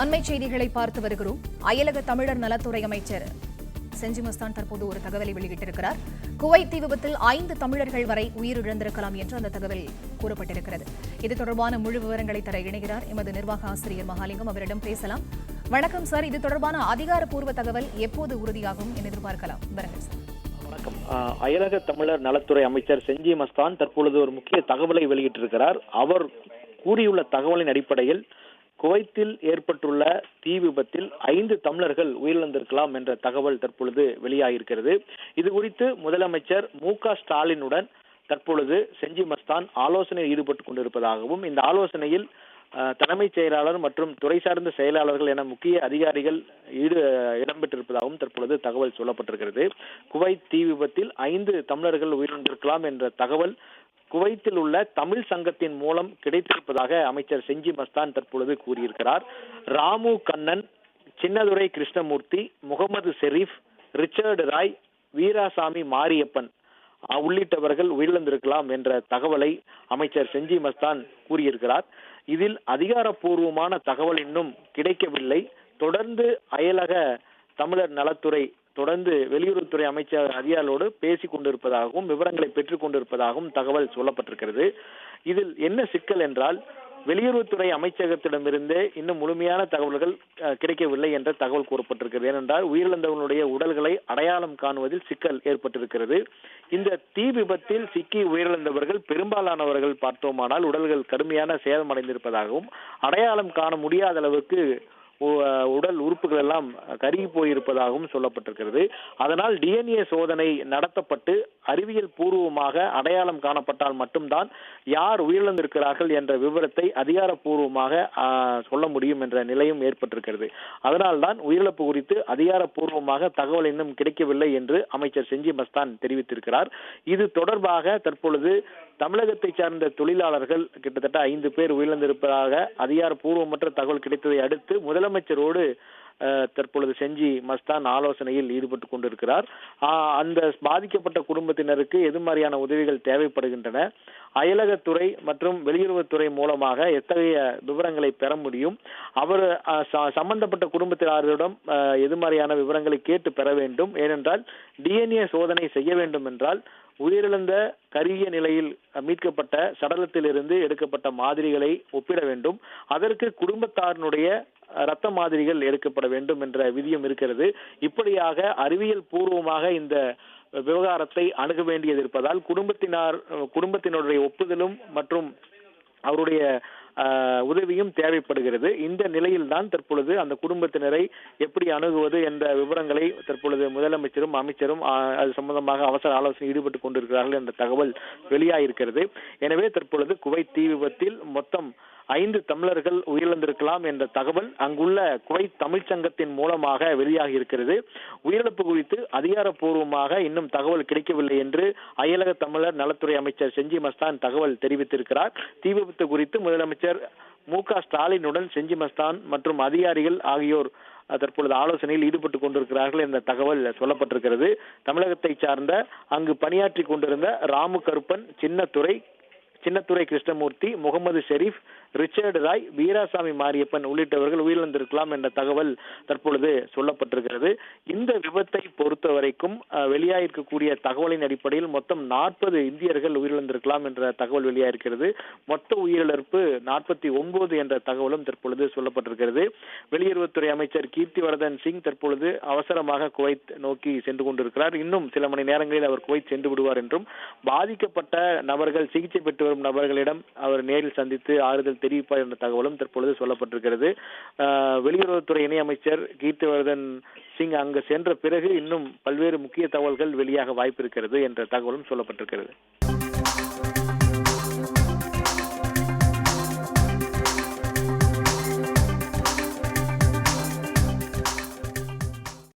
அண்மை செய்திகளை பார்த்து வருகிறோம். அயலக தமிழர் நலத்துறை அமைச்சர் செஞ்சி மஸ்தான் தற்போது ஒரு தகவலை வெளியிட்டிருக்கிறார். குவைத் தீ விபத்தில் 5 தமிழர்கள் வரை உயிரிழந்திருக்கலாம் என்று அந்த தகவல் கூறப்பட்டிருக்கிறது. இது தொடர்பான முழு விவரங்களை தர இணைகிறார் எமது நிர்வாக ஆசிரியர் மகாலிங்கம். அவரிடம் பேசலாம். வணக்கம் சார். இது தொடர்பான அதிகாரப்பூர்வ தகவல் எப்போது உறுதியாகும் என எதிர்பார்க்கலாம்? வணக்கம். அயலக தமிழர் நலத்துறை அமைச்சர் செஞ்சி மஸ்தான் தற்பொழுது ஒரு முக்கிய தகவலை வெளியிட்டிருக்கிறார். அவர் கூறியுள்ள தகவலின் அடிப்படையில் குவைத்தில் ஏற்பட்டுள்ள தீ விபத்தில் 5 தமிழர்கள் உயிரிழந்திருக்கலாம் என்ற தகவல் தற்பொழுது வெளியாகியிருக்கிறது. இது குறித்து முதலமைச்சர் மு.க. ஸ்டாலினுடன் தற்பொழுது செஞ்சி மஸ்தான் ஆலோசனையில் ஈடுபட்டுக் கொண்டிருப்பதாகவும், இந்த ஆலோசனையில் தலைமைச் செயலாளர் மற்றும் துறை சார்ந்த செயலாளர்கள் என முக்கிய அதிகாரிகள் இடம்பெற்றிருப்பதாகவும் தற்பொழுது தகவல் சொல்லப்பட்டிருக்கிறது. குவைத் தீ விபத்தில் 5 தமிழர்கள் உயிரிழந்திருக்கலாம் என்ற தகவல் குவைத்தில் உள்ள தமிழ் சங்கத்தின் மூலம் கிடைத்திருப்பதாக அமைச்சர் செஞ்சி மஸ்தான் தற்பொழுது கூறியிருக்கிறார். ராமு கண்ணன், சின்னதுரை கிருஷ்ணமூர்த்தி, முகமது ஷெரீப், ரிச்சர்டு ராய், வீராசாமி மாரியப்பன் உள்ளிட்டவர்கள் உயிரிழந்திருக்கலாம் என்ற தகவலை அமைச்சர் செஞ்சி மஸ்தான் கூறியிருக்கிறார். இதில் அதிகாரப்பூர்வமான தகவல் இன்னும் கிடைக்கவில்லை. தொடர்ந்து அயலக தமிழர் நலத்துறை தொடர்ந்து வெளியுறவுத்துறை அமைச்சர் அதிகாரிகளோடு பேசிக் கொண்டிருப்பதாகவும் விவரங்களை பெற்றுக் கொண்டிருப்பதாகவும் தகவல் சொல்லப்பட்டிருக்கிறது. இதில் என்ன சிக்கல் என்றால், வெளியுறவுத்துறை அமைச்சகத்திடமிருந்தே இன்னும் முழுமையான தகவல்கள் கிடைக்கவில்லை என்ற தகவல் கூறப்பட்டிருக்கிறது. ஏனென்றால் உயிரிழந்தவர்களுடைய உடல்களை அடையாளம் காணுவதில் சிக்கல் ஏற்பட்டிருக்கிறது. இந்த தீ விபத்தில் சிக்கி உயிரிழந்தவர்கள் பெரும்பாலானவர்கள் பார்த்தோமானால் உடல்கள் கடுமையான சேதமடைந்திருப்பதாகவும், அடையாளம் காண முடியாத அளவுக்கு உடல் உறுப்புகள் எல்லாம் கருகி போயிருப்பதாகவும் சொல்லப்பட்டிருக்கிறது. அதனால் DNA சோதனை நடத்தப்பட்டு அறிவியல் பூர்வமாக அடையாளம் காணப்பட்டால் மட்டும்தான் யார் உயிரிழந்திருக்கிறார்கள் என்ற விவரத்தை அதிகாரப்பூர்வமாக சொல்ல முடியும் என்ற நிலையும் ஏற்பட்டிருக்கிறது. அதனால்தான் உயிரிழப்பு குறித்து அதிகாரப்பூர்வமாக தகவல் இன்னும் கிடைக்கவில்லை என்று அமைச்சர் செஞ்சி மஸ்தான் தெரிவித்திருக்கிறார். இது தொடர்பாக தற்பொழுது தமிழகத்தை சார்ந்த தொழிலாளர்கள் கிட்டத்தட்ட 5 பேர் உயிரிழந்திருப்பதாக அதிகாரப்பூர்வமற்ற தகவல் கிடைத்ததை அடுத்து முதலமைச்சரோடு தற்பொழுது செஞ்சி மஸ்தான் ஆலோசனையில் ஈடுபட்டுக் கொண்டிருக்கிறார். அந்த பாதிக்கப்பட்ட குடும்பத்தினருக்கு எது மாதிரியான உதவிகள் தேவைப்படுகின்றன, அயலகத்துறை மற்றும் வெளியுறவுத்துறை மூலமாக எத்தகைய விவரங்களை பெற முடியும், அவர் சம்பந்தப்பட்ட குடும்பத்தினரிடம் எது மாதிரியான விவரங்களை கேட்டு பெற வேண்டும். ஏனென்றால் DNA சோதனை செய்ய வேண்டும் என்றால் உயிரிழந்த கருகிய நிலையில் மீட்கப்பட்ட சடலத்திலிருந்து எடுக்கப்பட்ட மாதிரிகளை ஒப்பிட வேண்டும். அதற்கு குடும்பத்தாரினுடைய இரத்த மாதிரிகள் எடுக்கப்பட வேண்டும் என்ற விதியும் இருக்கிறது. இப்படியாக அறிவியல் பூர்வமாக இந்த விவகாரத்தை அணுக வேண்டியது இருப்பதால் குடும்பத்தினுடைய ஒப்புதலும் மற்றும் அவருடைய உதவியும் தேவைப்படுகிறது. இந்த நிலையில் தான் தற்பொழுது அந்த குடும்பத்தினரை எப்படி அணுகுவது என்ற விவரங்களை தற்பொழுது முதலமைச்சரும் அமைச்சரும் அது சம்பந்தமாக அவசர ஆலோசனை ஈடுபட்டுக் கொண்டிருக்கிறார்கள் என்ற தகவல் வெளியாகிருக்கிறது. எனவே தற்பொழுது குவைத் தீ விபத்தில் மொத்தம் 5 தமிழர்கள் உயிரிழந்திருக்கலாம் என்ற தகவல் அங்குள்ள குவைத் தமிழ் சங்கத்தின் மூலமாக வெளியாகி இருக்கிறது. உயிரிழப்பு குறித்து அதிகாரப்பூர்வமாக இன்னும் தகவல் கிடைக்கவில்லை என்று அயலக தமிழர் நலத்துறை அமைச்சர் செஞ்சி மஸ்தான் தகவல் தெரிவித்திருக்கிறார். தீ விபத்து குறித்து முதலமைச்சர் மு.க. ஸ்டாலினுடன் செஞ்சி மஸ்தான் மற்றும் அதிகாரிகள் ஆகியோர் தற்பொழுது ஆலோசனையில் ஈடுபட்டுக் கொண்டிருக்கிறார்கள் என்ற தகவல் சொல்லப்பட்டிருக்கிறது. தமிழகத்தை சார்ந்த அங்கு பணியாற்றி கொண்டிருந்த ராமு கருப்பன், சின்னத்துரை கிருஷ்ணமூர்த்தி, முகமது ஷெரீப், ரிச்சர்டு ராய், வீராசாமி மாரியப்பன் உள்ளிட்டவர்கள் உயிரிழந்திருக்கலாம் என்ற தகவல் தற்பொழுது சொல்லப்பட்டிருக்கிறது. இந்த விபத்தை பொறுத்த வரைக்கும் வெளியாகிருக்கக்கூடிய தகவலின் அடிப்படையில் மொத்தம் 40 இந்தியர்கள் உயிரிழந்திருக்கலாம் என்ற தகவல் வெளியாகிருக்கிறது. மொத்த உயிரிழப்பு 49 என்ற தகவலும் தற்பொழுது சொல்லப்பட்டிருக்கிறது. வெளியுறவுத்துறை அமைச்சர் கீர்த்திவர்தன் சிங் தற்பொழுது அவசரமாக குவைத் நோக்கி சென்று கொண்டிருக்கிறார். இன்னும் சில மணி நேரங்களில் அவர் குவைத் சென்று விடுவார் என்றும், பாதிக்கப்பட்ட நபர்கள், சிகிச்சை பெற்று வரும் நபர்களிடம் அவர் நேரில் சந்தித்து ஆறுதல் தெரிவிப்பார் என்ற தகவலும் தற்பொழுது சொல்லப்பட்டிருக்கிறது. வெளியுறவுத்துறை இணையமைச்சர் கீர்த்திவர்தன் சிங் அங்கு சென்ற பிறகு இன்னும் பல்வேறு முக்கிய தகவல்கள் வெளியாக வாய்ப்பிருக்கிறது என்ற தகவலும் சொல்லப்பட்டிருக்கிறது.